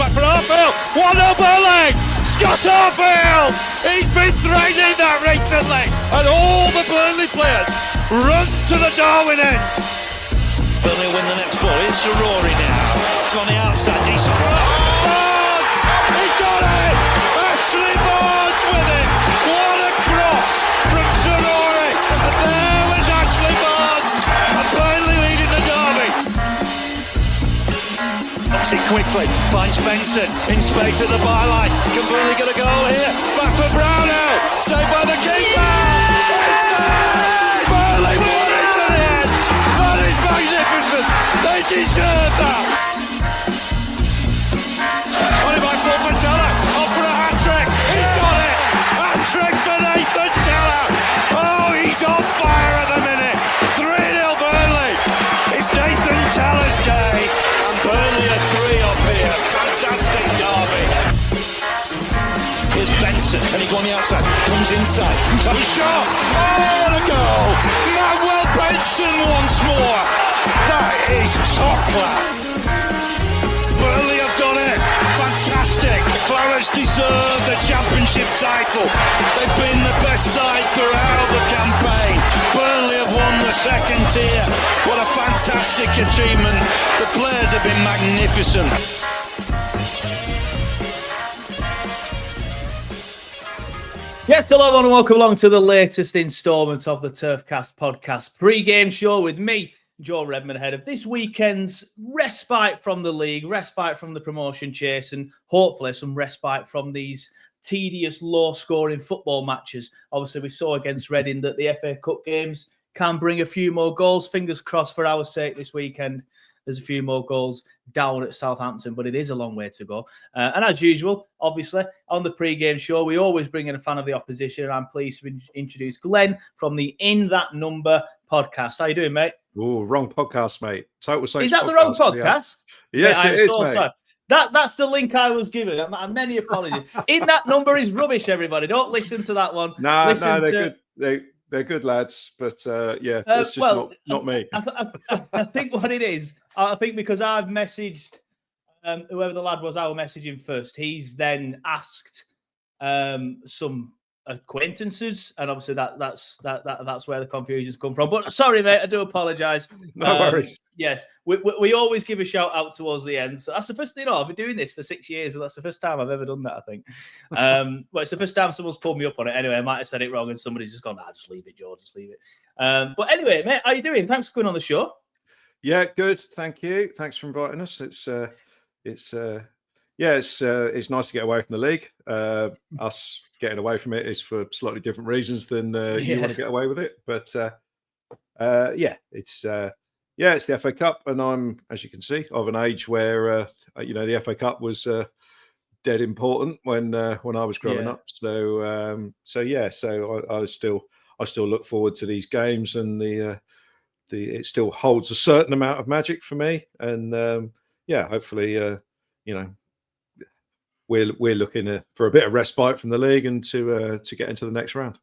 back for Arfield. 1-0 Burnley. Scott Arfield. He's been threatening that recently. And all the Burnley players run to the Darwin end. Burnley win the next ball. Here's Rory now. On the outside. Decent. He got it. Ashley Barnes with it. What a cross from Rory. And there was Ashley Barnes. And Burnley leading the derby. Oxy quickly finds Benson in space at the byline. Can Burnley get a goal here? Back for Brownell. Saved by the keeper. Burnley won it to the end. That is magnificent. They deserve that. On it by Paul for Tella. Off for a hat-trick. He's got it. Hat-trick for Nathan Tella. Oh, he's on fire at the minute. 3-0 Burnley. It's Nathan Tella's day. And Burnley are 3 up here. Fantastic derby. Here's Benson. Can he go on the outside? Comes inside. Top shot. Oh, what a goal. Manuel Benson once more. That is top class. Burnley have done it. Fantastic. Clarets deserve the championship title. They've been the best side throughout the campaign. Burnley have won the second tier. What a fantastic achievement. The players have been magnificent. Yes, hello everyone and welcome along to the latest instalment of the Turfcast podcast pre-game show with me, Joe Redman, ahead of this weekend's respite from the league, respite from the promotion chase, and hopefully some respite from these tedious, low-scoring football matches. Obviously, we saw against Reading that the FA Cup games can bring a few more goals. Fingers crossed for our sake this weekend. There's a few more goals down at Southampton, but it is a long way to go. And as usual, obviously, on the pre-game show, we always bring in a fan of the opposition, and I'm pleased to introduce Glenn from the In That Number podcast. How you doing, mate? Oh, wrong podcast, mate. Total Saints. Is that the wrong podcast? Yes, mate, it is, mate. Sorry. That's the link I was given. Many apologies. In That Number is rubbish, everybody. Don't listen to that one. No, they're good. They're good lads, but yeah, that's just not me. I think what it is, I think because I've messaged whoever the lad was, I will message him first. He's then asked some acquaintances, and obviously that's where the confusion's come from. But sorry, mate, I do apologise. No worries. Yes, we always give a shout out towards the end. So that's the first thing. I've been doing this for 6 years, and that's the first time I've ever done that, I think. Well, it's the first time someone's pulled me up on it. Anyway, I might have said it wrong, and somebody's just gone, just leave it, Joe, just leave it. But anyway, mate, how you doing? Thanks for coming on the show. Yeah, good. Thank you. Thanks for inviting us. It's nice to get away from the league. Us getting away from it is for slightly different reasons than you want to get away with it. But it's the FA Cup, and I'm, as you can see, of an age where the FA Cup was dead important when I was growing up. So I still look forward to these games, and it still holds a certain amount of magic for me. And hopefully we're looking for a bit of respite from the league and to get into the next round.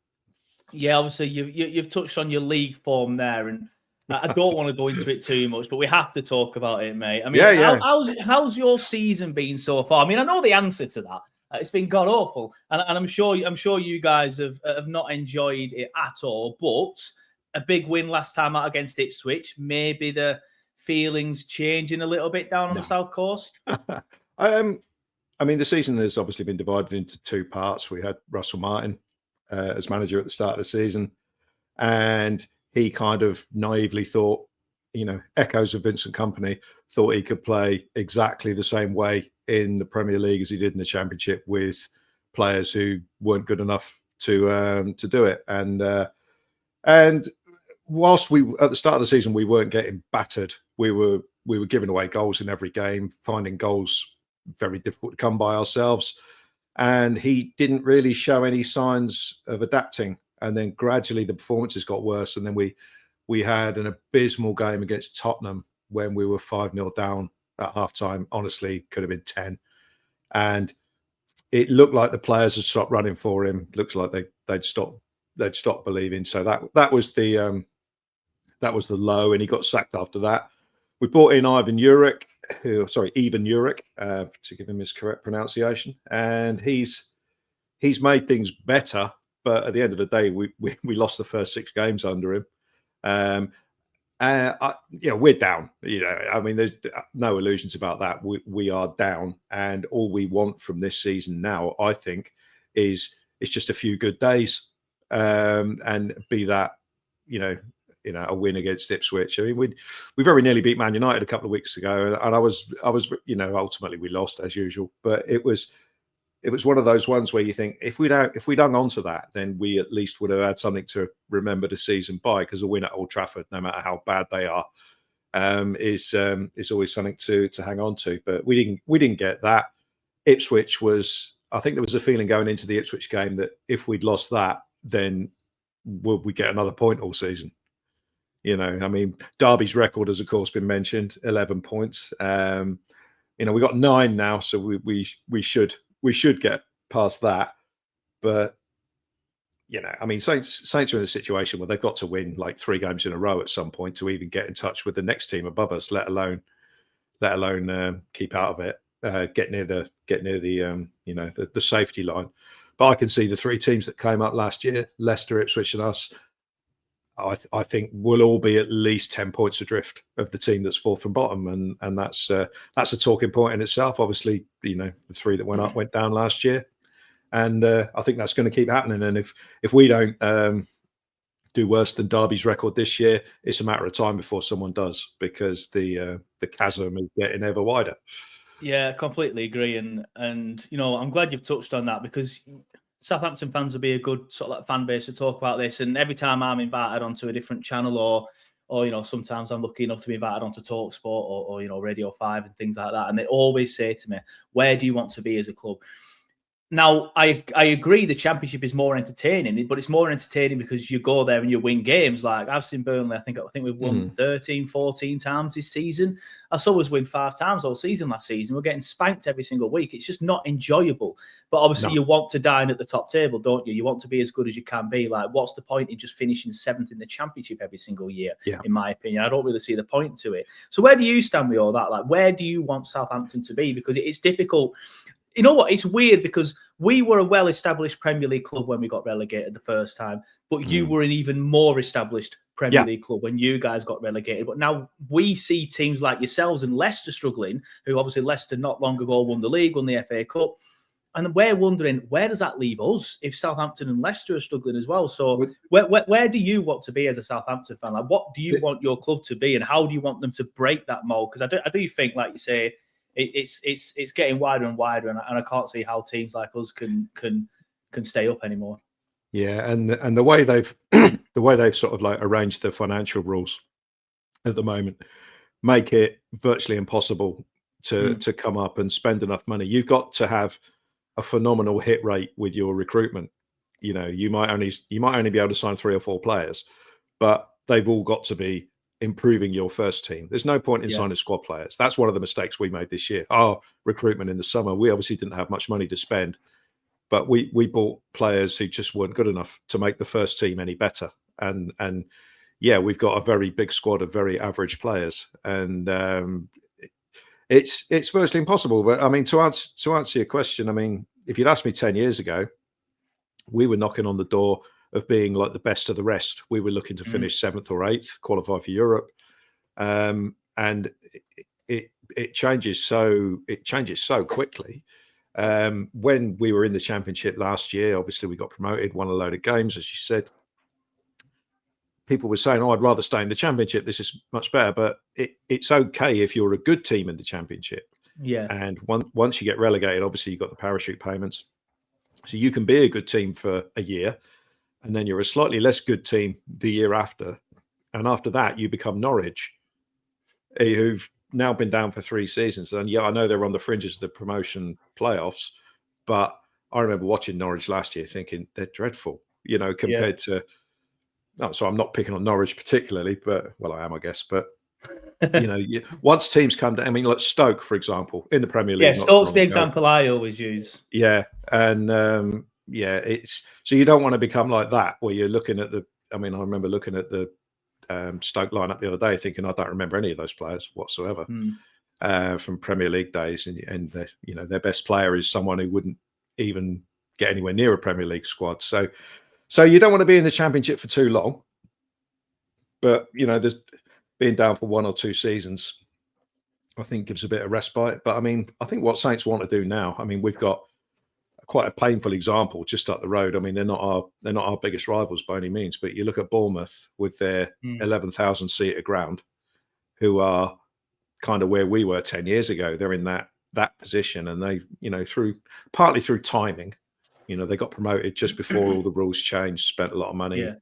Yeah, obviously you've touched on your league form there, and I don't want to go into it too much, but we have to talk about it, mate. I mean, how's your season been so far? I mean, I know the answer to that. It's been god awful, and I'm sure you guys have not enjoyed it at all. But a big win last time out against Ipswich, maybe the feelings changing a little bit down on the South Coast. I mean, the season has obviously been divided into two parts. We had Russell Martin as manager at the start of the season, and he kind of naively thought, echoes of Vincent Kompany, thought he could play exactly the same way in the Premier League as he did in the Championship with players who weren't good enough to do it. And whilst at the start of the season we weren't getting battered, we were giving away goals in every game, finding goals very difficult to come by ourselves. And he didn't really show any signs of adapting. And then gradually the performances got worse. And then we had an abysmal game against Tottenham when we were 5-0 down at halftime. Honestly, could have been 10. And it looked like the players had stopped running for him. Looks like they'd stopped believing. So that was the low, and he got sacked after that. We brought in Ivan Juric, Ivan Juric, to give him his correct pronunciation, and he's made things better. But at the end of the day, we lost the first 6 games under him. We're down. I mean, there's no illusions about that. We are down, and all we want from this season now, I think, is it's just a few good days, and be that, a win against Ipswich. I mean, we very nearly beat Man United a couple of weeks ago, and I was, ultimately we lost as usual. But it was one of those ones where you think if we'd hung on to that, then we at least would have had something to remember the season by, because a win at Old Trafford, no matter how bad they are, is always something to hang on to. But we didn't get that. Ipswich was, I think there was a feeling going into the Ipswich game that if we'd lost that, then would we get another point all season? I mean, Derby's record has of course been mentioned, 11 points. We got 9 now, so we should get past that. But I mean, Saints are in a situation where they've got to win like 3 games in a row at some point to even get in touch with the next team above us, let alone keep out of it, get near the the safety line. But I can see the 3 teams that came up last year, Leicester, Ipswich, and us, I think will all be at least 10 points adrift of the team that's 4th from bottom, and that's a talking point in itself. Obviously, the 3 that went down last year, and I think that's going to keep happening. And if we don't do worse than Derby's record this year, it's a matter of time before someone does, because the chasm is getting ever wider. Yeah, completely agree, and I'm glad you've touched on that, because Southampton fans will be a good sort of like fan base to talk about this. And every time I'm invited onto a different channel, or sometimes I'm lucky enough to be invited onto TalkSport or Radio 5 and things like that, and they always say to me, "Where do you want to be as a club?" Now, I agree the Championship is more entertaining, but it's more entertaining because you go there and you win games. Like I've seen Burnley, I think we've won 13, 14 times this season. I saw us win 5 times all season last season. We're getting spanked every single week. It's just not enjoyable. But obviously you want to dine at the top table, don't you? You want to be as good as you can be. Like, what's the point in just finishing 7th in the Championship every single year, in my opinion? I don't really see the point to it. So where do you stand with all that? Like, where do you want Southampton to be? Because it's difficult. You know what? It's weird because we were a well-established Premier League club when we got relegated the first time, but you were an even more established Premier League club when you guys got relegated. But now we see teams like yourselves and Leicester struggling, who obviously Leicester not long ago won the league, won the FA Cup. And we're wondering, where does that leave us if Southampton and Leicester are struggling as well? So where do you want to be as a Southampton fan? Like, what do you want your club to be, and how do you want them to break that mold? Because I do think, like you say, it's getting wider and wider, and I can't see how teams like us can stay up anymore. Yeah, and the way they've sort of like arranged the financial rules at the moment make it virtually impossible to come up and spend enough money. You've got to have a phenomenal hit rate with your recruitment. You might only be able to sign 3 or 4 players, but they've all got to be improving your first team. There's no point in signing squad players. That's one of the mistakes we made this year. Our recruitment in the summer, we obviously didn't have much money to spend, but we bought players who just weren't good enough to make the first team any better. And we've got a very big squad of very average players, and it's virtually impossible. But I mean, to answer your question, I mean, if you'd asked me 10 years ago, we were knocking on the door of being like the best of the rest. We were looking to finish 7th or 8th, qualify for Europe, and it changes so quickly. When we were in the Championship last year, obviously we got promoted, won a load of games, as you said. People were saying, "Oh, I'd rather stay in the Championship. This is much better." But it's okay if you're a good team in the Championship. Yeah. And once you get relegated, obviously you've got the parachute payments, so you can be a good team for a year, and then you're a slightly less good team the year after. And after that, you become Norwich, who've now been down for 3 seasons. And I know they're on the fringes of the promotion playoffs, but I remember watching Norwich last year thinking they're dreadful, compared to... Oh, so I'm not picking on Norwich particularly, but, well, I am, I guess. But, once teams come down, I mean, like Stoke, for example, in the Premier League. Yeah, Stoke's the example I always use. Yeah. And, it's... So you don't want to become like that, where you're looking at I remember looking at the Stoke lineup the other day thinking, I don't remember any of those players whatsoever. from Premier League days, and their best player is someone who wouldn't even get anywhere near a Premier League squad. So you don't want to be in the Championship for too long, but there's being down for 1 or 2 seasons, I think gives a bit of respite. But I mean, I think what Saints want to do now, I mean, we've got quite a painful example just up the road. I mean, they're not our biggest rivals by any means, but you look at Bournemouth with their 11,000 seater ground, who are kind of where we were 10 years ago. They're in that position, and they, partly through timing, they got promoted just before all the rules changed, spent a lot of money,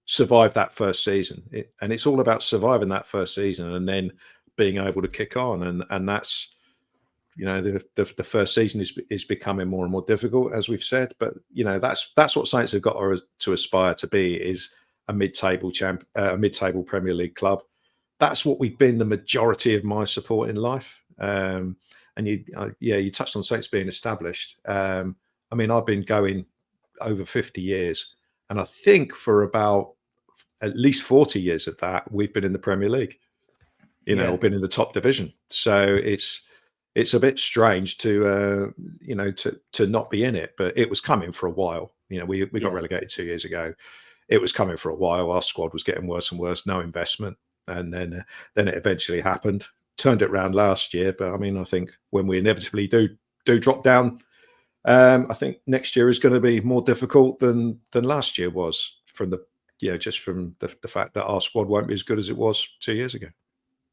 survived that first season. And it's all about surviving that first season and then being able to kick on. And that's, the first season is becoming more and more difficult, as we've said. But, that's what Saints have got to aspire to be, is a mid-table Premier League club. That's what we've been the majority of my support in life. And you touched on Saints being established. I mean, I've been going over 50 years, and I think for about at least 40 years of that, we've been in the Premier League, or been in the top division. So it's a bit strange to not be in it, but it was coming for a while. We got relegated 2 years ago. It was coming for a while. Our squad was getting worse and worse, no investment. And then it eventually happened, turned it around last year. But I mean, I think when we inevitably do drop down, I think next year is going to be more difficult than last year was, from just from the fact that our squad won't be as good as it was 2 years ago.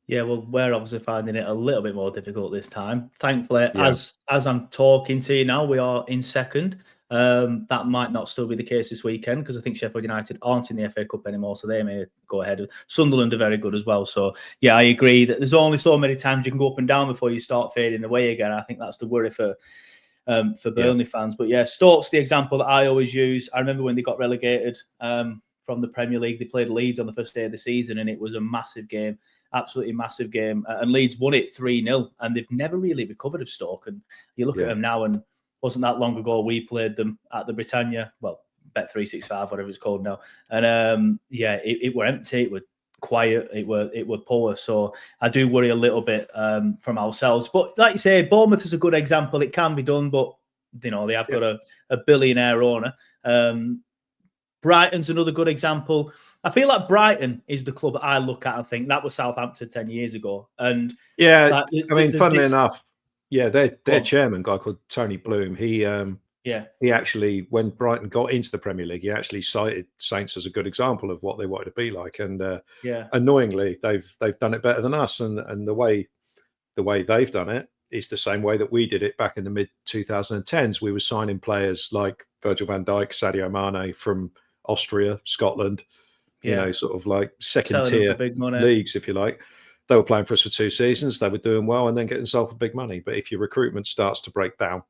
Yeah, well, we're obviously finding it a little bit more difficult this time. Thankfully, as I'm talking to you now, we are in second. That might not still be the case this weekend, because I think Sheffield United aren't in the FA Cup anymore, so they may go ahead. Sunderland are very good as well. So, yeah, I agree that there's only so many times you can go up and down before you start fading away again. I think that's the worry for Burnley fans. But, yeah, Stoke's the example that I always use. I remember when they got relegated from the Premier League, they played Leeds on the first day of the season, and it was a massive game. Absolutely massive game. And Leeds won it 3-0, and they've never really recovered of Stoke. And you look at them now, and wasn't that long ago we played them at the Britannia, Bet365, whatever it's called now. And it were empty, it were quiet, it were poor. So I do worry a little bit from ourselves. But like you say, Bournemouth is a good example. It can be done, but they have got a billionaire owner. Brighton's another good example. I feel like Brighton is the club I look at and think that was Southampton 10 years ago. And funnily enough, their chairman, guy called Tony Bloom, he actually, when Brighton got into the Premier League, he actually cited Saints as a good example of what they wanted to be like. And annoyingly, they've done it better than us. And the way they've done it is the same way that we did it back in the mid 2010s. We were signing players like Virgil van Dijk, Sadio Mane from Austria, Scotland, sort of like second tier leagues, if you like. They were playing for us for 2 seasons. They were doing well and then getting sold for big money. But if your recruitment starts to break down,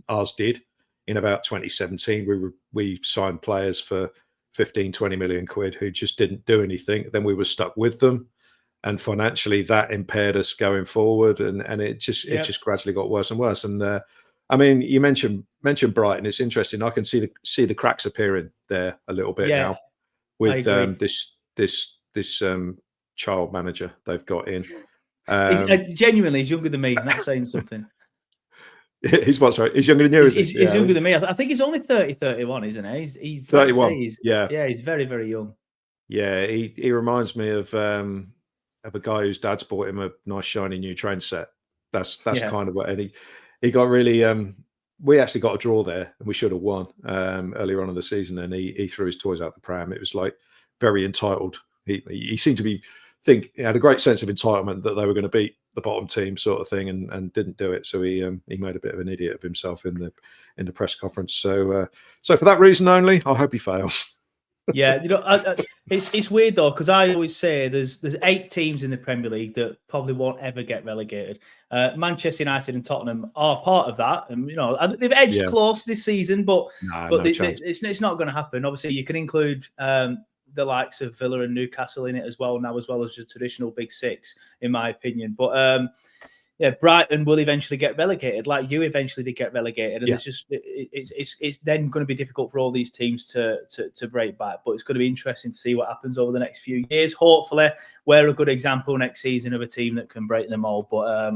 ours did in about 2017. We signed players for 15, 20 million quid who just didn't do anything. Then we were stuck with them. And financially, that impaired us going forward. And it just gradually got worse and worse. And I mean, you mentioned Brighton. It's interesting. I can see the cracks appearing there a little bit now with this child manager they've got in. Genuinely, he's younger than me. That's saying something. He's what? Sorry, he's younger than you. He's younger than me. I think he's only 30, 31, isn't he? He's 31. He's very, very young. Yeah, he reminds me of a guy whose dad's bought him a nice shiny new train set. That's kind of what. And he got really. We actually got a draw there, and we should have won earlier on in the season. And he threw his toys out the pram. It was like very entitled. He seemed to he had a great sense of entitlement that they were going to beat the bottom team, sort of thing, and didn't do it. So he made a bit of an idiot of himself in the press conference. So for that reason only, I hope he fails. Yeah, it's weird though, because I always say there's 8 teams in the Premier League that probably won't ever get relegated. Manchester United and Tottenham are part of that, and they've edged close this season, but it's not going to happen. Obviously, you can include the likes of Villa and Newcastle in it as well as the traditional Big Six, in my opinion. But Brighton will eventually get relegated, like you eventually did get relegated, and Yeah. it's then going to be difficult for all these teams to break back. But it's going to be interesting to see what happens over the next few years. Hopefully, we're a good example next season of a team that can break them all. But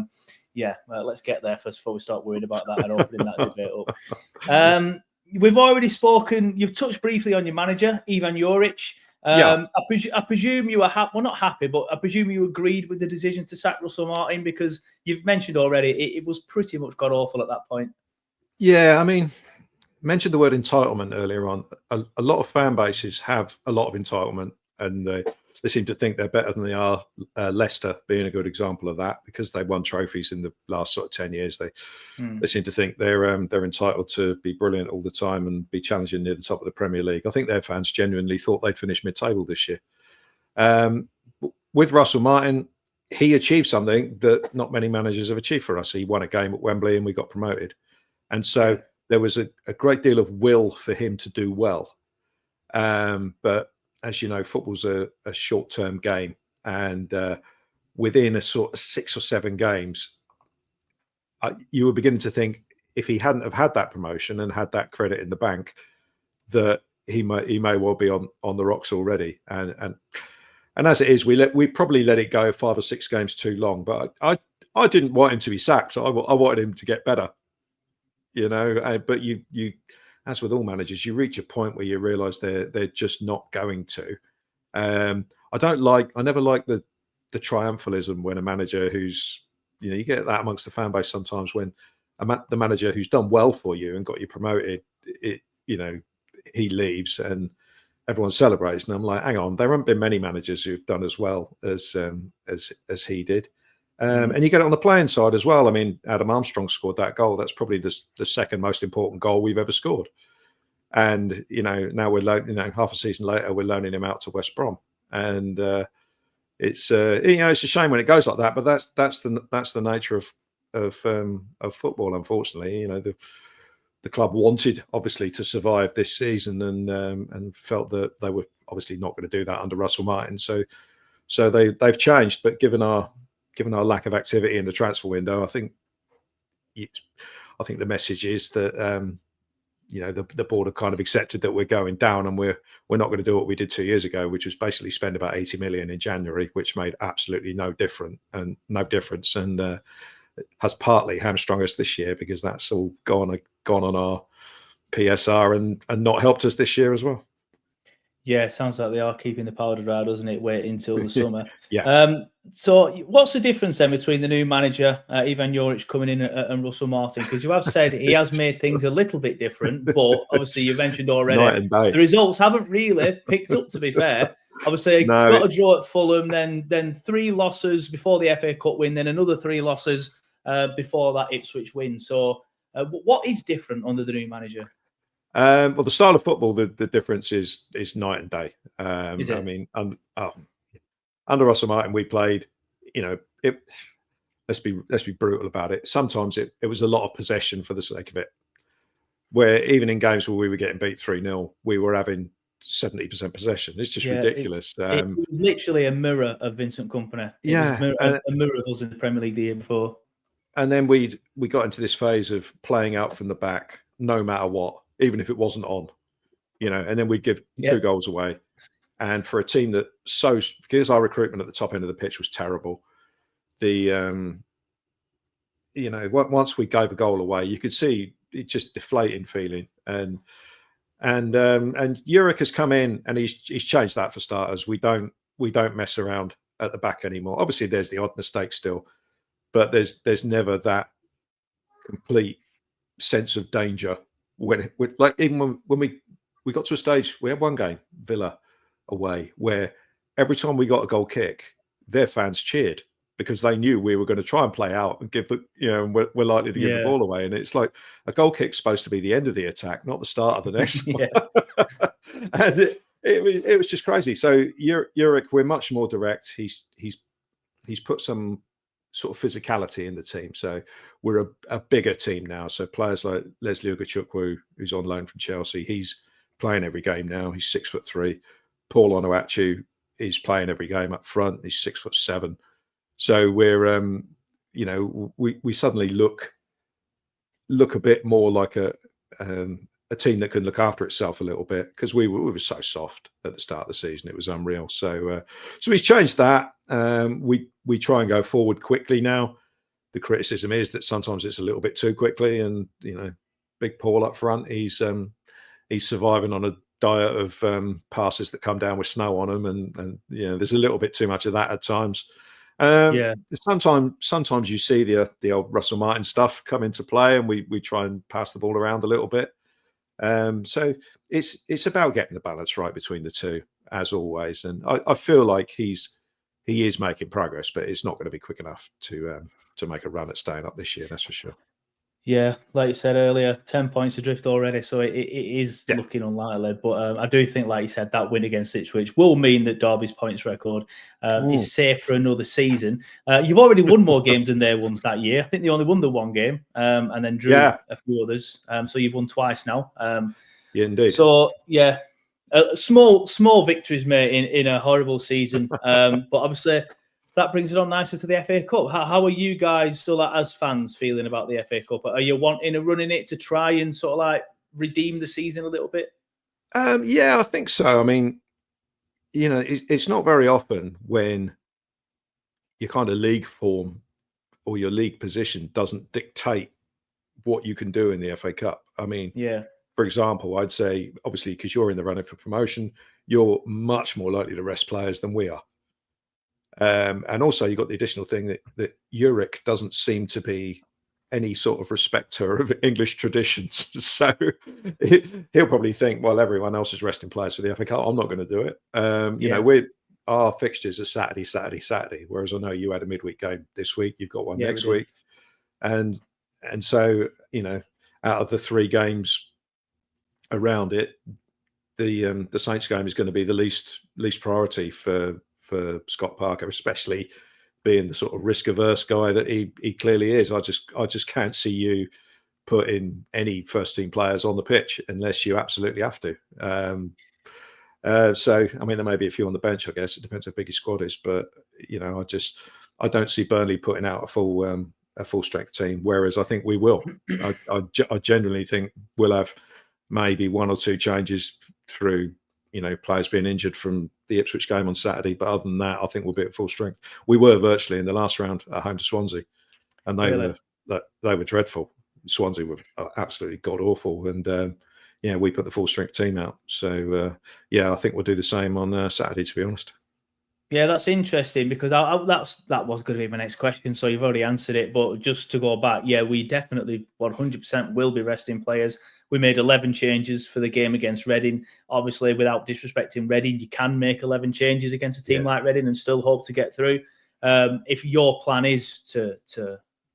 let's get there first before we start worrying about that and opening that debate up. We've already spoken. You've touched briefly on your manager, Ivan Juric. I presume you were not happy, but I presume you agreed with the decision to sack Russell Martin, because you've mentioned already it was pretty much god awful at that point. Yeah, I mean, mentioned the word entitlement earlier on. A lot of fan bases have a lot of entitlement, and they seem to think they're better than they are. Leicester being a good example of that, because they won trophies in the last sort of 10 years. They seem to think they're entitled to be brilliant all the time and be challenging near the top of the Premier League. I think their fans genuinely thought they'd finish mid-table this year. With Russell Martin, he achieved something that not many managers have achieved for us. He won a game at Wembley and we got promoted. And so there was a great deal of will for him to do well. But as you know, football's a short-term game. And within a sort of 6 or 7 games, you were beginning to think, if he hadn't have had that promotion and had that credit in the bank, that he may well be on the rocks already. And as it is, we probably let it go 5 or 6 games too long. But I didn't want him to be sacked. I wanted him to get better. But you as with all managers, you reach a point where you realise they're just not going to. I never like the triumphalism when a manager who's, you get that amongst the fan base sometimes, when the manager who's done well for you and got you promoted, he leaves and everyone celebrates. And I'm like, hang on, there haven't been many managers who've done as well as he did. And you get it on the playing side as well. I mean, Adam Armstrong scored that goal. That's probably the second most important goal we've ever scored. And now we're half a season later, we're loaning him out to West Brom, and it's a shame when it goes like that. But that's the nature of football. Unfortunately, the club wanted obviously to survive this season, and felt that they were obviously not going to do that under Russell Martin. So they've changed. But given our lack of activity in the transfer window, I think the message is that the board have kind of accepted that we're going down, and we're not going to do what we did 2 years ago, which was basically spend about 80 million in January, which made absolutely no difference, and has partly hamstrung us this year, because that's all gone on our PSR and not helped us this year as well. Yeah, it sounds like they are keeping the powder dry, doesn't it? Waiting until the summer. Yeah. So what's the difference then between the new manager, Ivan Juric, coming in and Russell Martin? Because you have said he has made things a little bit different, but obviously you mentioned already the results haven't really picked up, to be fair. Obviously, got a draw at Fulham, then 3 losses before the FA Cup win, then another 3 losses before that Ipswich win. So what is different under the new manager? Well, the style of football, the difference is night and day. Is it? I mean, under Russell Martin, we played, let's be brutal about it. Sometimes it was a lot of possession for the sake of it, where even in games where we were getting beat 3-0, we were having 70% possession. It's just ridiculous. It was literally a mirror of Vincent Kompany. A mirror of us in the Premier League the year before. And then we got into this phase of playing out from the back, no matter what, even if it wasn't on, and then we'd give 2 goals away. And for a team that because our recruitment at the top end of the pitch was terrible, once we gave a goal away, you could see it just deflating feeling. And Juric has come in and he's changed that for starters. We don't mess around at the back anymore. Obviously, there's the odd mistake still, but there's never that complete sense of danger. Even when we got to a stage, we had one game, Villa away, where every time we got a goal kick, their fans cheered, because they knew we were going to try and play out and give we're likely to give the ball away. And it's like, a goal kick's supposed to be the end of the attack, not the start of the next one. And it was just crazy. So Juric, we're much more direct. He's put some sort of physicality in the team. So we're a bigger team now. So players like Leslie Ugachukwu, who's on loan from Chelsea, he's playing every game now. He's 6'3". Paul Onuachu is playing every game up front. He's 6'7". So we're we suddenly look a bit more like a team that can look after itself a little bit, because we were so soft at the start of the season. It was unreal. So he's changed that. We try and go forward quickly now. The criticism is that sometimes it's a little bit too quickly, and Big Paul up front, he's surviving on a diet of passes that come down with snow on them, and there's a little bit too much of that at times. Sometimes you see the old Russell Martin stuff come into play, and we try and pass the ball around a little bit. So it's about getting the balance right between the two, as always. And I feel like he is making progress, but it's not going to be quick enough to make a run at staying up this year. That's for sure. Yeah, like you said earlier, 10 points adrift already, so it is looking unlikely. But I do think, like you said, that win against Ipswich will mean that Derby's points record is safe for another season. You've already won more games than they won that year. I think they only won the one game and then drew a few others. So you've won twice now. Yeah, indeed. So, yeah, small victories, mate, in a horrible season. But obviously, that brings it on nicely to the FA Cup. How are you guys still, as fans, feeling about the FA Cup? Are you wanting a run in it to try and sort of like redeem the season a little bit? Yeah, I think so. I mean, it's not very often when your kind of league form or your league position doesn't dictate what you can do in the FA Cup. I mean, for example, I'd say, obviously, because you're in the running for promotion, you're much more likely to rest players than we are. And also, you've got the additional thing that Uric doesn't seem to be any sort of respecter of English traditions. So he'll probably think, well, everyone else is resting players for the FA Cup, I'm not going to do it. Our fixtures are Saturday, whereas I know you had a midweek game this week. You've got one next week. And so, out of the 3 games around it, the Saints game is going to be the least priority for Scott Parker, especially being the sort of risk-averse guy that he clearly is. I just can't see you putting any first-team players on the pitch unless you absolutely have to. So, I mean, there may be a few on the bench, I guess. It depends how big his squad is. But, I don't see Burnley putting out a full-strength team, whereas I think we will. I genuinely think we'll have maybe 1 or 2 changes through players being injured from the Ipswich game on Saturday. But other than that, I think we'll be at full strength. We were virtually in the last round at home to Swansea, and they were dreadful. Swansea were absolutely god awful, and we put the full strength team out. So I think we'll do the same on Saturday, to be honest. Yeah, that's interesting, because that was going to be my next question. So you've already answered it, but just to go back, we definitely 100% will be resting players. We made 11 changes for the game against Reading. Obviously, without disrespecting Reading, you can make 11 changes against a team like Reading and still hope to get through. If your plan is to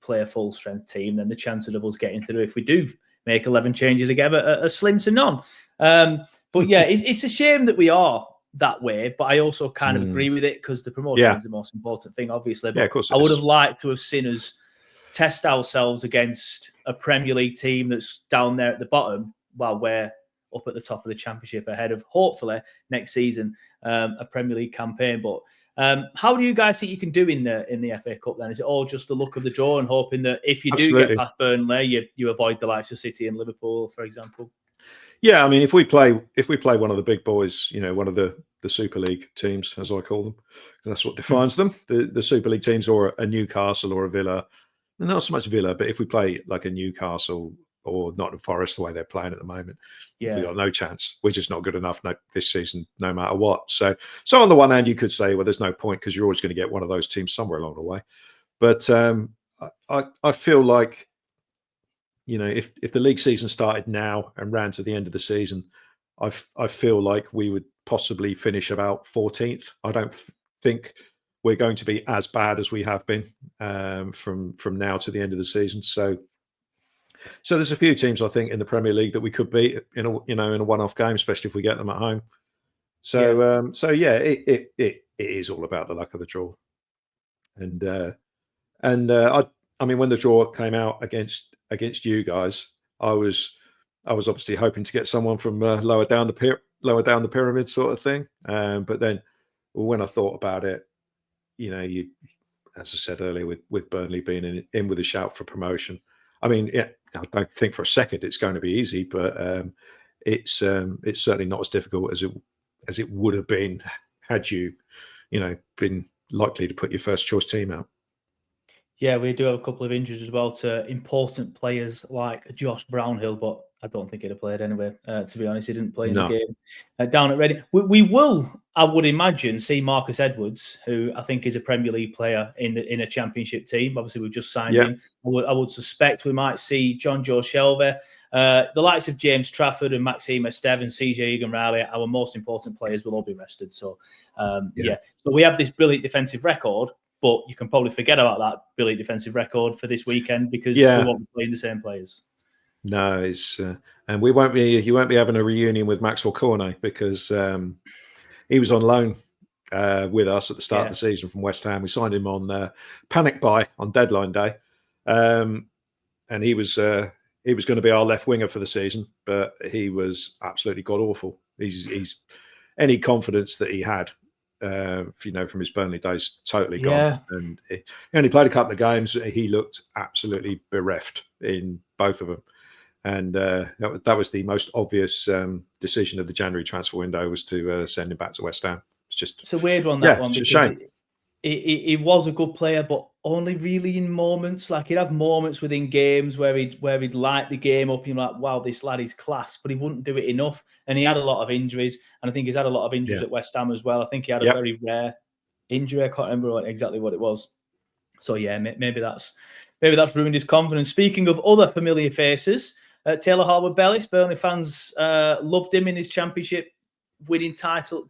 play a full strength team, then the chances of us getting through, if we do make 11 changes again, are slim to none. But it's a shame that we are that way, but I also kind of agree with it, because the promotion is the most important thing, obviously. But of course I would have liked to have seen us test ourselves against a Premier League team that's down there at the bottom, while we're up at the top of the Championship, ahead of, hopefully, next season, a Premier League campaign. But how do you guys think you can do in the FA Cup then? Is it all just the luck of the draw and hoping that if you do get past Burnley, you avoid the likes of City and Liverpool, for example? Yeah, I mean, if we play one of the big boys, one of the Super League teams, as I call them, because that's what defines them, the Super League teams, or a Newcastle or a Villa, and not so much Villa, but if we play like a Newcastle or Nottingham Forest, the way they're playing at the moment, we've got no chance. We're just not good enough this season, no matter what. So on the one hand, you could say, well, there's no point, because you're always going to get one of those teams somewhere along the way. But I feel like, if the league season started now and ran to the end of the season, I feel like we would possibly finish about 14th. I don't think we're going to be as bad as we have been from now to the end of the season. So there's a few teams, I think, in the Premier League that we could beat in a one-off game, especially if we get them at home. So it is all about the luck of the draw. And I mean, when the draw came out against you guys, I was obviously hoping to get someone from lower down the pyramid sort of thing. But then when I thought about it, as I said earlier, with Burnley being in with a shout for promotion. I mean, yeah, I don't think for a second it's going to be easy, but it's certainly not as difficult as it would have been had you been likely to put your first choice team out. Yeah, we do have a couple of injuries as well to important players like Josh Brownhill, but I don't think he'd have played anyway. To be honest, he didn't play in the game down at Reading. We will, I would imagine, see Marcus Edwards, who I think is a Premier League player in a Championship team. Obviously, we've just signed him. I would suspect we might see John Joe Shelvey. The likes of James Trafford and Maxime Esteve and CJ Egan-Riley, our most important players, will all be rested. So, So we have this brilliant defensive record, but you can probably forget about that brilliant defensive record for this weekend because we won't be playing the same players. No, it's and you won't be having a reunion with Maxwell Cornet because he was on loan with us at the start of the season from West Ham. We signed him on panic buy on deadline day, and he was going to be our left winger for the season, but he was absolutely god awful. He's any confidence that he had, from his Burnley days, totally gone. And he only played a couple of games. He looked absolutely bereft in both of them. And that was the most obvious decision of the January transfer window, was to send him back to West Ham. It's a weird one, that one. It's a shame. He was a good player, but only really in moments. Like, he'd have moments within games where he'd light the game up. You're like, wow, this lad is class, but he wouldn't do it enough. And he had a lot of injuries, and I think he's had a lot of injuries at West Ham as well. I think he had a very rare injury. I can't remember exactly what it was. So yeah, maybe that's ruined his confidence. Speaking of other familiar faces, Tella Harwood-Bellis, Burnley fans loved him in his championship title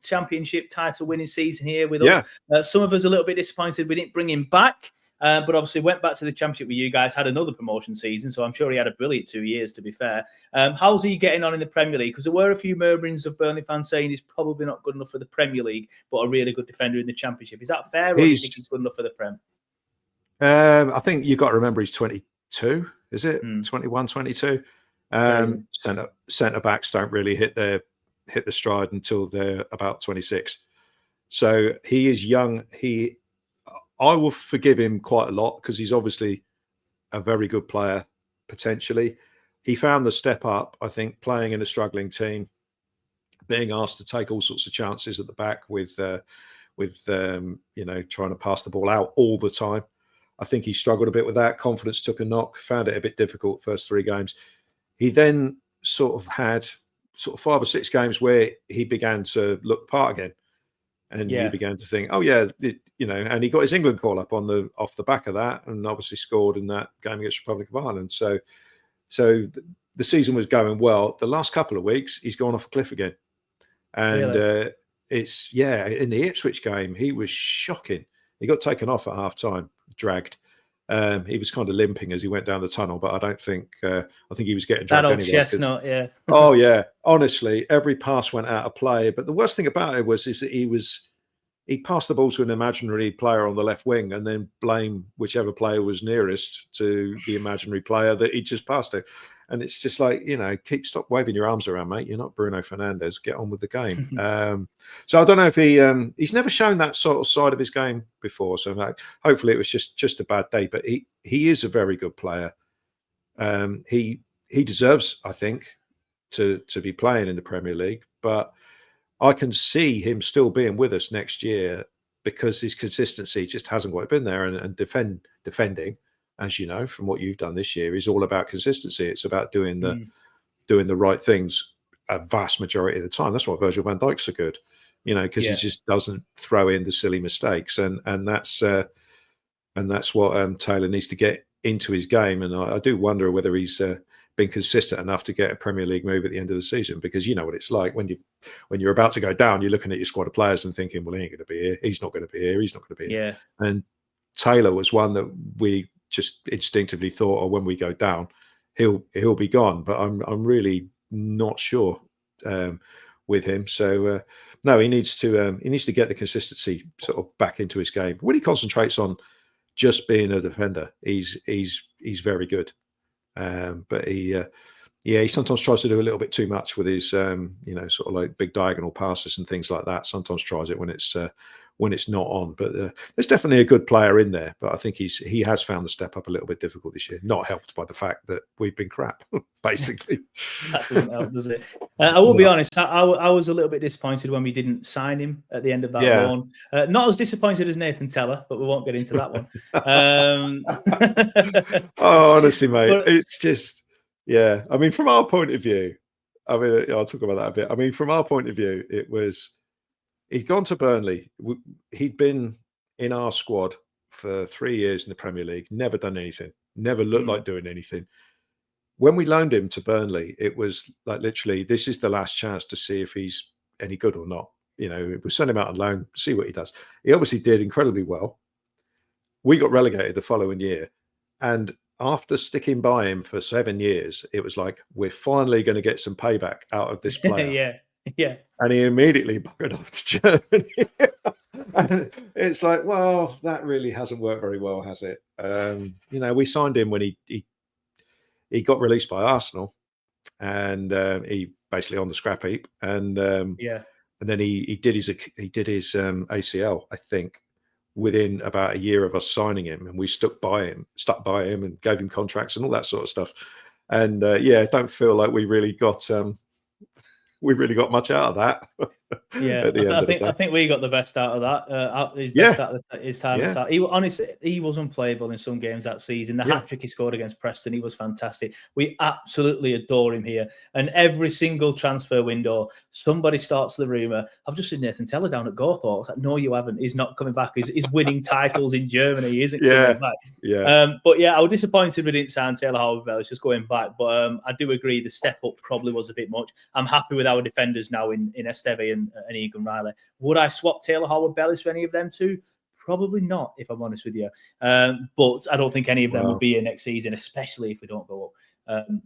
winning season here with us. Some of us a little bit disappointed we didn't bring him back, but obviously went back to the championship with you guys, had another promotion season, so I'm sure he had a brilliant 2 years, to be fair. How's he getting on in the Premier League? Because there were a few murmurings of Burnley fans saying he's probably not good enough for the Premier League, but a really good defender in the championship. Is that fair, or do you think he's good enough for the Prem? I think you've got to remember he's 22, is it? 21, 22. Centre backs don't really hit the stride until they're about 26. So he is young. I will forgive him quite a lot because he's obviously a very good player potentially. He found the step up, I think, playing in a struggling team, being asked to take all sorts of chances at the back with trying to pass the ball out all the time. I think he struggled a bit with that. Confidence took a knock, found it a bit difficult first 3 games. He then had 5 or 6 games where he began to look the part again, and he began to think, and he got his England call up off the back of that, and obviously scored in that game against Republic of Ireland. So the season was going well. The last couple of weeks, he's gone off a cliff again, and in the Ipswich game, he was shocking. He got taken off at half time, dragged. He was kind of limping as he went down the tunnel, but I don't think. I think he was getting dragged that anyway. Chestnut, yeah. Oh yeah, honestly, every pass went out of play. But the worst thing about it is that he passed the ball to an imaginary player on the left wing, and then blame whichever player was nearest to the imaginary player that he just passed to. And it's just like, stop waving your arms around, mate. You're not Bruno Fernandes. Get on with the game. So I don't know if he's never shown that sort of side of his game before. So hopefully it was just a bad day. But he is a very good player. He deserves, I think, to be playing in the Premier League. But I can see him still being with us next year because his consistency just hasn't quite been there. And defending, as you know, from what you've done this year, is all about consistency. It's about doing the right things a vast majority of the time. That's why Virgil van Dijk's so good, because he just doesn't throw in the silly mistakes, and that's what Taylor needs to get into his game. And I do wonder whether he's been consistent enough to get a Premier League move at the end of the season, because you know what it's like when you're about to go down, you're looking at your squad of players and thinking, well, he ain't going to be here. He's not going to be here. He's not going to be here. And Taylor was one that we just instinctively thought, when we go down, he'll be gone. But I'm really not sure with him. So no, he needs to get the consistency sort of back into his game. When he concentrates on just being a defender, he's very good. But he sometimes tries to do a little bit too much with his sort of like big diagonal passes and things like that. Sometimes tries it when when it's not on. But there's definitely a good player in there. But I think he has found the step up a little bit difficult this year, not helped by the fact that we've been crap, basically. That doesn't help, does it? I will be honest. I was a little bit disappointed when we didn't sign him at the end of that loan. Not as disappointed as Nathan Tella, but we won't get into that one. Oh, honestly, mate, it's just, yeah. I mean, from our point of view, I mean, I'll talk about that a bit. I mean, from our point of view, it was, he'd gone to Burnley. He'd been in our squad for 3 years in the Premier League, never done anything, never looked like doing anything. When we loaned him to Burnley, it was like literally, this is the last chance to see if he's any good or not. You know, we send him out on loan, see what he does. He obviously did incredibly well. We got relegated the following year. And after sticking by him for 7 years, it was like, we're finally going to get some payback out of this player. Yeah. And he immediately buggered off to Germany. And it's like, well, that really hasn't worked very well, has it? You know, we signed him when he got released by Arsenal, and he basically on the scrap heap. And and then he did his ACL, I think, within about a year of us signing him, and we stuck by him and gave him contracts and all that sort of stuff. And I don't feel like we really got much out of that. I think we got the best out of that. His best out of his time. Yeah. He was unplayable in some games that season. The hat trick he scored against Preston, he was fantastic. We absolutely adore him here. And every single transfer window, somebody starts the rumour, I've just seen Nathan Tella down at Gawthorpe. It's like, no, you haven't. He's not coming back. He's winning titles in Germany. He isn't coming back. But I was disappointed we didn't sign Taylor Harwood-Bellis, just going back. But I do agree the step up probably was a bit much. I'm happy with our defenders now in Esteve and Egan Riley. Would I swap Taylor Harwood-Bellis for any of them two? Probably not, if I'm honest with you. But I don't think any of them will be here next season, especially if we don't go up.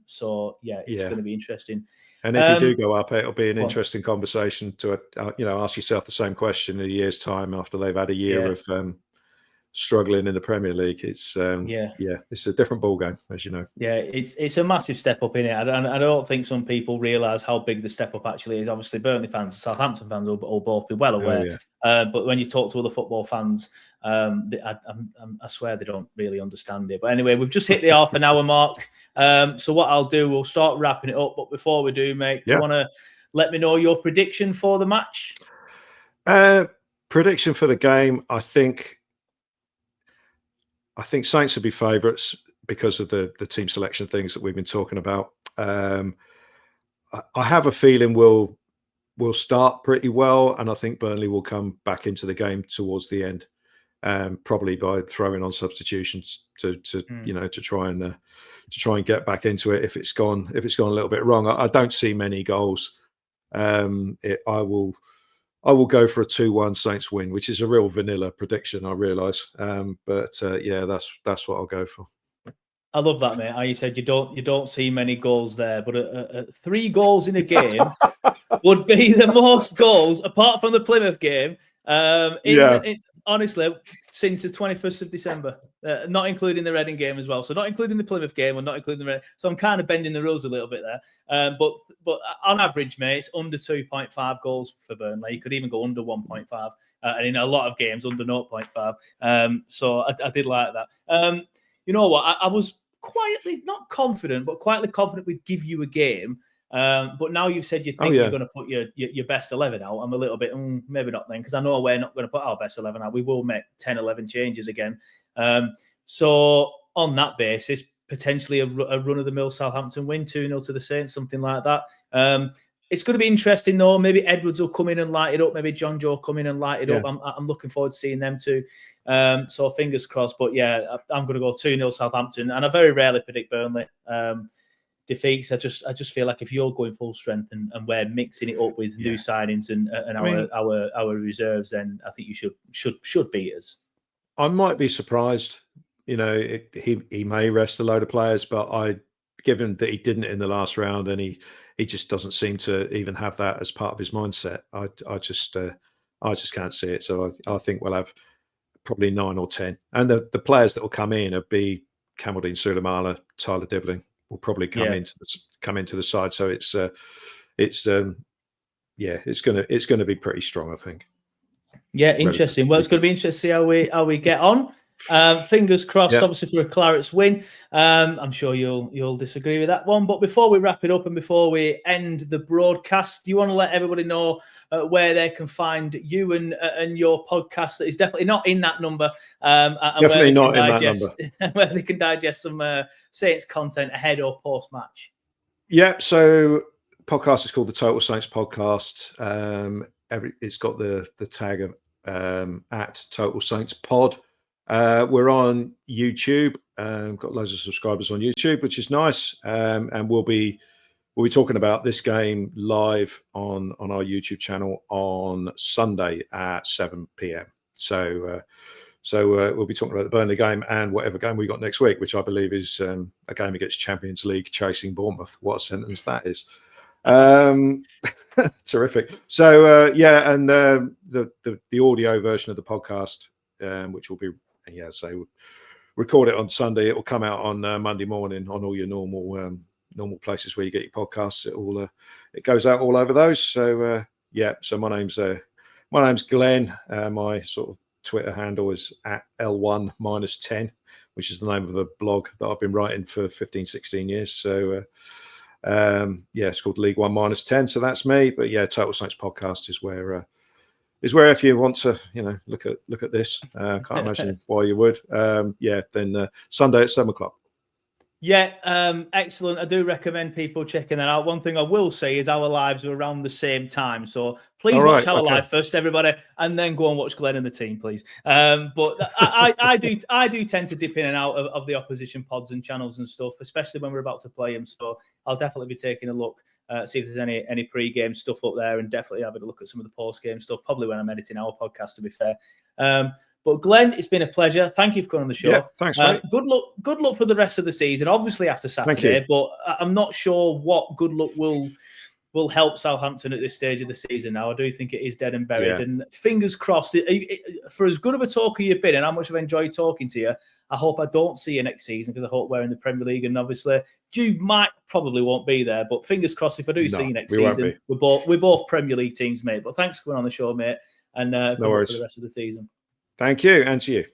It's going to be interesting. And if you do go up, it'll be an interesting conversation to ask yourself the same question in a year's time after they've had a year of struggling in the Premier League. It's it's a different ballgame, as you know. Yeah, it's a massive step up in it. I don't think some people realise how big the step up actually is. Obviously, Burnley fans, Southampton fans will both be well aware. But when you talk to other football fans, I swear they don't really understand it. But anyway, we've just hit the half an hour mark. So what I'll do, we'll start wrapping it up. But before we do, mate, do you want to let me know your prediction for the match? Prediction for the game, I think Saints will be favourites because of the team selection things that we've been talking about. I have a feeling we'll start pretty well, and I think Burnley will come back into the game towards the end, probably by throwing on substitutions to try and get back into it if it's gone a little bit wrong. I don't see many goals. I will go for a 2-1 Saints win, which is a real vanilla prediction, I realise. But that's what I'll go for. I love that, mate. How you said you don't see many goals there, but 3 goals in a game would be the most goals, apart from the Plymouth game, honestly, since the 21st of December, not including the Reading game as well. So not including the Plymouth game and not including the Reading. So I'm kind of bending the rules a little bit there. But on average, mate, it's under 2.5 goals for Burnley. You could even go under 1.5. And in a lot of games, under 0.5. So I did like that. You know what? I was quietly, not confident, but quietly confident we'd give you a game. But now you've said you think you're going to put your best 11 out. I'm a little bit, maybe not then, because I know we're not going to put our best 11 out. We will make 10, 11 changes again. So on that basis, potentially a run-of-the-mill Southampton win, 2-0 to the Saints, something like that. It's going to be interesting, though. Maybe Edwards will come in and light it up. Maybe John Joe come in and light it up. I'm looking forward to seeing them too. So fingers crossed. But yeah, I'm going to go 2-0 Southampton. And I very rarely predict Burnley defeats. I just feel like if you're going full strength and we're mixing it up with new signings and our reserves, then I think you should beat us. I might be surprised. You know, he may rest a load of players, but given that he didn't in the last round and he just doesn't seem to even have that as part of his mindset, I just can't see it. So I think we'll have probably 9 or 10. And the players that will come in will be Kamaldeen Sulemala, Tyler Dibbling will probably come into the side. So it's going to be pretty strong, I think. Yeah, interesting. Well, it's going to be interesting to see how we get on. Fingers crossed, obviously, for a Clarets win. I'm sure you'll disagree with that one. But before we wrap it up and before we end the broadcast, do you want to let everybody know where they can find you and your podcast that is definitely not in that number? Definitely not in that number. Where they can digest some Saints content ahead or post match. Yeah, so podcast is called the Total Saints Podcast. It's got the tag of at Total Saints Pod. We're on YouTube. Got loads of subscribers on YouTube, which is nice. And we'll be talking about this game live on our YouTube channel on Sunday at 7 p.m. So we'll be talking about the Burnley game and whatever game we got next week, which I believe is a game against Champions League chasing Bournemouth. What a sentence that is. Terrific. So and the audio version of the podcast, which will be so record it on Sunday. It will come out on Monday morning on all your normal places where you get your podcasts. It goes out all over those. So so my name's Glenn. My sort of Twitter handle is at L1-10, which is the name of a blog that I've been writing for 15-16 years. So it's called League 1-10. So that's me. But Total Saints Podcast is where if you want to look at this. Can't imagine why you would. Then Sunday at 7:00. Yeah, excellent. I do recommend people checking that out. One thing I will say is our lives are around the same time. So please watch our live first, everybody, and then go and watch Glenn and the team, please. But I do tend to dip in and out of the opposition pods and channels and stuff, especially when we're about to play them. So I'll definitely be taking a look, see if there's any pre-game stuff up there, and definitely having a look at some of the post-game stuff, probably when I'm editing our podcast, to be fair. But Glenn, it's been a pleasure. Thank you for coming on the show. Yeah, thanks, mate. Good luck for the rest of the season. Obviously after Saturday, but I'm not sure what good luck will help Southampton at this stage of the season. Now, I do think it is dead and buried. And fingers crossed, for as good of a talker you've been and how much I've enjoyed talking to you, I hope I don't see you next season, because I hope we're in the Premier League, and obviously you probably won't be there. But fingers crossed, if I do see you next season, we're both Premier League teams, mate. But thanks for coming on the show, mate, and good luck for the rest of the season. Thank you, and to you.